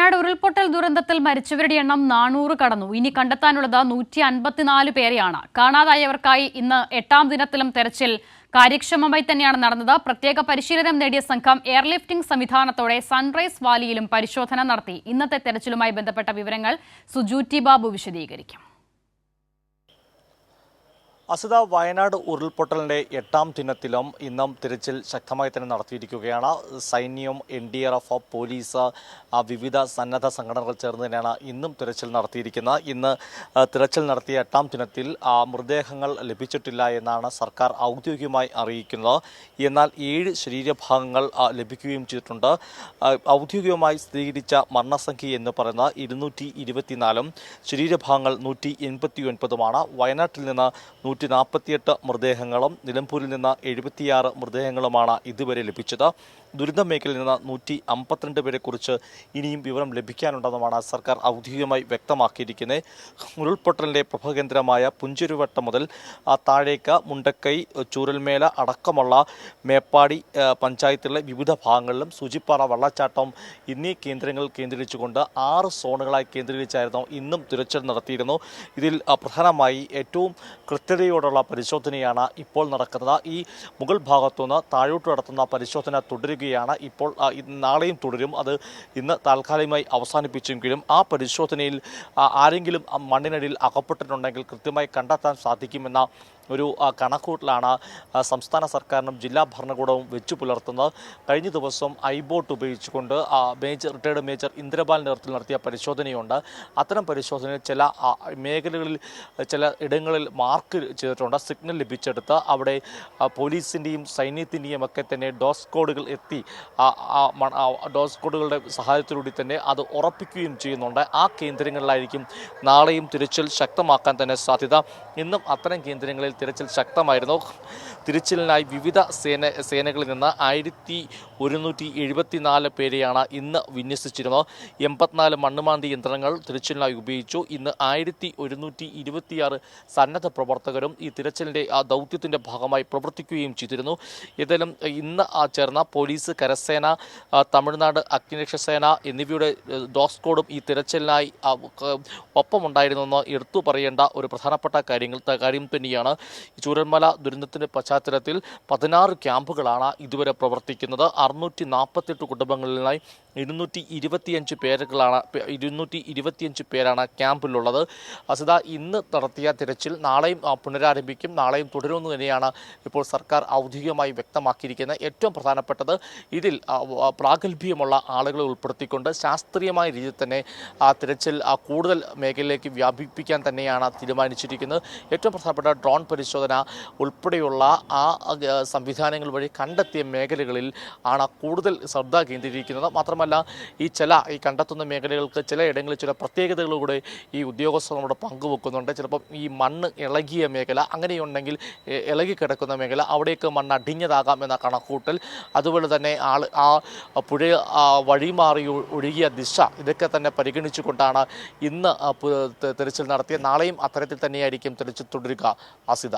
വയനാട് ഉരുൾപൊട്ടൽ ദുരന്തത്തിൽ മരിച്ചവരുടെ എണ്ണം 400 കടന്നു. ഇനി കണ്ടെത്താനുള്ളത് 154 പേരെയാണ്. കാണാതായവർക്കായി ഇന്ന് 8ാം ദിനത്തിലും തെരച്ചിൽ കാര്യക്ഷമമായി തന്നെയാണ് നടന്നത്. പ്രത്യേക പരിശീലനം നേടിയ സംഘം എയർലിഫ്റ്റിംഗ് സംവിധാനത്തോടെ സൺറൈസ് വാലിയിലും പരിശോധന നടത്തി. ഇന്നത്തെ തെരച്ചിലുമായി ബന്ധപ്പെട്ട വിവരങ്ങൾ സുജൂറ്റി ബാബു വിശദീകരിക്കും. അസിത, വയനാട് ഉരുൾപൊട്ടലിൻ്റെ 8ാം ദിനത്തിലും ഇന്നും തിരച്ചിൽ ശക്തമായി തന്നെ നടത്തിയിരിക്കുകയാണ്. സൈന്യം, NDRF, പോലീസ്, വിവിധ സന്നദ്ധ സംഘടനകൾ ചേർന്ന് തന്നെയാണ് ഇന്നും തിരച്ചിൽ നടത്തിയിരിക്കുന്നത്. ഇന്ന് തിരച്ചിൽ നടത്തിയ 8ാം ദിനത്തിൽ മൃതദേഹങ്ങൾ ലഭിച്ചിട്ടില്ല എന്നാണ് സർക്കാർ ഔദ്യോഗികമായി അറിയിക്കുന്നത്. എന്നാൽ 7 ശരീരഭാഗങ്ങൾ ലഭിക്കുകയും ചെയ്തിട്ടുണ്ട്. ഔദ്യോഗികമായി സ്ഥിരീകരിച്ച മരണസംഖ്യ എന്ന് പറയുന്നത് 224-ഉം ശരീരഭാഗങ്ങൾ 189-ഉമാണ്. വയനാട്ടിൽ നിന്ന് 148 മൃതദേഹങ്ങളും നിലമ്പൂരിൽ നിന്ന് 76 മൃതദേഹങ്ങളുമാണ് ഇതുവരെ ലഭിച്ചത്. ദുരന്ത മേഖലയിൽ നിന്ന് 152 പേരെക്കുറിച്ച് ഇനിയും വിവരം ലഭിക്കാനുണ്ടെന്നുമാണ് സർക്കാർ ഔദ്യോഗികമായി വ്യക്തമാക്കിയിരിക്കുന്നത്. ഉരുൾപൊട്ടലിൻ്റെ പ്രഭവകേന്ദ്രമായ പുഞ്ചിരുവട്ടം മുതൽ താഴേക്ക് മുണ്ടക്കൈ, ചൂരൽമേല അടക്കമുള്ള മേപ്പാടി പഞ്ചായത്തിലെ വിവിധ ഭാഗങ്ങളിലും സൂചിപ്പാറ വെള്ളച്ചാട്ടം എന്നീ കേന്ദ്രങ്ങൾ കേന്ദ്രീകരിച്ചുകൊണ്ട് 6 സോണുകളായി കേന്ദ്രീകരിച്ചായിരുന്നു ഇന്നും തിരച്ചിൽ നടത്തിയിരുന്നു. ഇതിൽ പ്രധാനമായി ഏറ്റവും കൃത്യതയോടുള്ള പരിശോധനയാണ് ഇപ്പോൾ നടക്കുന്നത്. ഈ മുകൾ ഭാഗത്തുനിന്ന് താഴോട്ട് നടത്തുന്ന പരിശോധന തുടരുകയാണ്. ഇപ്പോൾ നാളെയും തുടരും. അത് ഇന്ന് താൽക്കാലികമായി അവസാനിപ്പിച്ചെങ്കിലും ആ പരിശോധനയിൽ ആരെങ്കിലും മണ്ണിനടിയിൽ അകപ്പെട്ടിട്ടുണ്ടെങ്കിൽ കൃത്യമായി കണ്ടെത്താൻ സാധിക്കുമെന്ന ഒരു കണക്കൂട്ടലാണ് സംസ്ഥാന സർക്കാരിനും ജില്ലാ ഭരണകൂടവും വെച്ചു പുലർത്തുന്നത്. കഴിഞ്ഞ ദിവസം ഐബോട്ട് ഉപയോഗിച്ചുകൊണ്ട് റിട്ടയർഡ് മേജർ ഇന്ദ്രപാൽ നേതൃത്വത്തിൽ നടത്തിയ പരിശോധനയുണ്ട്. അത്തരം പരിശോധനയിൽ ചില മേഖലകളിൽ ചില ഇടങ്ങളിൽ മാർക്ക് ചെയ്തിട്ടുണ്ട്. സിഗ്നൽ ലഭിച്ചെടുത്ത് അവിടെ പോലീസിൻ്റെയും സൈന്യത്തിൻ്റെയും ഒക്കെ തന്നെ ഡോസ് കോഡുകൾ എത്തി ഡോസ് കോഡുകളുടെ സഹായത്തോടുകൂടി തന്നെ അത് ഉറപ്പിക്കുകയും ചെയ്യുന്നുണ്ട്. ആ കേന്ദ്രങ്ങളിലായിരിക്കും നാളെയും തിരച്ചിൽ ശക്തമാക്കാൻ തന്നെ സാധ്യത. ഇന്നും അത്തരം കേന്ദ്രങ്ങളിൽ തിരച്ചിൽ ശക്തമായിരുന്നു. തിരച്ചിലിനായി വിവിധ സേനകളിൽ നിന്ന് 1174 പേരെയാണ് ഇന്ന് വിന്യസിച്ചിരുന്നത്. 84 മണ്ണുമാന്തി യന്ത്രങ്ങൾ തിരച്ചിലിനായി ഉപയോഗിച്ചു. ഇന്ന് 1126 സന്നദ്ധ പ്രവർത്തകരും ഈ തിരച്ചിലിൻ്റെ ദൗത്യത്തിൻ്റെ ഭാഗമായി പ്രവർത്തിക്കുകയും ചെയ്തിരുന്നു. ഏതായാലും ഇന്ന് ചേർന്ന പോലീസ്, കരസേന, തമിഴ്നാട് അഗ്നിരക്ഷാസേന എന്നിവയുടെ ഡോസ് കോഡും ഈ തിരച്ചിലിനായി ഒപ്പമുണ്ടായിരുന്നെന്ന് എടുത്തു പറയേണ്ട ഒരു പ്രധാനപ്പെട്ട കാര്യം തന്നെയാണ്. ചൂരൽമല ദുരന്തത്തിൻ്റെ പശ്ചാത്തലത്തിൽ 16 ക്യാമ്പുകളാണ് ഇതുവരെ പ്രവർത്തിക്കുന്നത്. 648 കുടുംബങ്ങളിലായി 225 പേരാണ് ക്യാമ്പിലുള്ളത്. അസിത, ഇന്ന് നടത്തിയ തിരച്ചിൽ നാളെയും പുനരാരംഭിക്കും. നാളെയും തുടരുമെന്ന് തന്നെയാണ് ഇപ്പോൾ സർക്കാർ ഔദ്യോഗികമായി വ്യക്തമാക്കിയിരിക്കുന്നത്. ഏറ്റവും പ്രധാനപ്പെട്ടത് ഇതിൽ പ്രാഗൽഭ്യമുള്ള ആളുകളെ ഉൾപ്പെടുത്തിക്കൊണ്ട് ശാസ്ത്രീയമായ രീതിയിൽ തന്നെ തിരച്ചിൽ കൂടുതൽ മേഖലയിലേക്ക് വ്യാപിപ്പിക്കാൻ തന്നെയാണ് തീരുമാനിച്ചിരിക്കുന്നത്. ഏറ്റവും പ്രധാനപ്പെട്ട ഡ്രോൺ പരിശോധന ഉൾപ്പെടെയുള്ള സംവിധാനങ്ങൾ വഴി കണ്ടെത്തിയ മേഖലകളിൽ ആണ് കൂടുതൽ ശ്രദ്ധ കേന്ദ്രീകരിക്കുന്നത്. മാത്രമല്ല ഈ കണ്ടെത്തുന്ന മേഖലകൾക്ക് ചിലയിടങ്ങളിൽ ചില പ്രത്യേകതകളൂടെ ഈ ഉദ്യോഗസ്ഥർ നമ്മുടെ പങ്കുവെക്കുന്നുണ്ട്. ചിലപ്പം ഈ മണ്ണ് ഇളകിയ മേഖല, അങ്ങനെയുണ്ടെങ്കിൽ ഇളകിക്കിടക്കുന്ന മേഖല, അവിടേക്ക് മണ്ണ് അടിഞ്ഞതാകാം എന്ന കണക്കൂട്ടൽ, അതുപോലെ തന്നെ പുഴ വഴിമാറി ഒഴുകിയ ദിശ, ഇതൊക്കെ തന്നെ പരിഗണിച്ചുകൊണ്ടാണ് ഇന്ന് തിരച്ചിൽ നടത്തിയ. നാളെയും അത്തരത്തിൽ തന്നെയായിരിക്കും തിരച്ചിൽ തുടരുക. അസിത.